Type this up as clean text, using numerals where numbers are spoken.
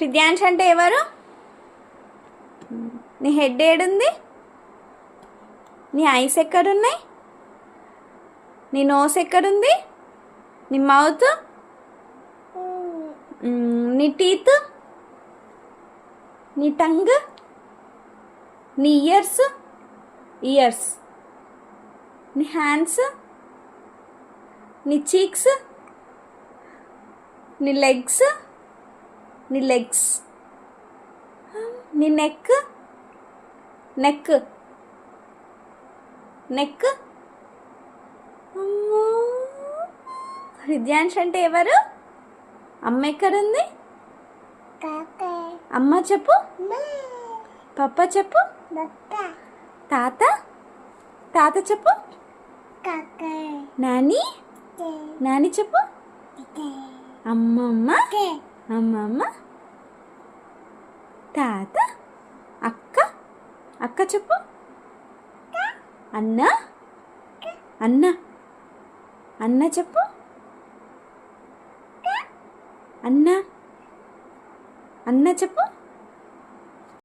హృదయాంశ్ అంటే ఎవరు? నీ హెడ్ ఏడుంది? నీ ఐస్ ఎక్కడున్నాయి? నీ నోస్ ఎక్కడుంది? నీ మౌత్, నీ టీత్, నీ టంగ్, నీ ఇయర్స్, నీ హ్యాండ్స్, నీ చీక్స్, నీ లెగ్స్, నీ నెక్. హృదయాంశ్ అంటే ఎవరు? అమ్మ ఎక్కడుంది? అమ్మ చెప్పు. పప్ప చెప్పు. తాత చెప్పు. నాని చెప్పు. అమ్మమ్మ. తాత. అక్క చెప్పు. అన్న చెప్పు. అన్న చెప్పు.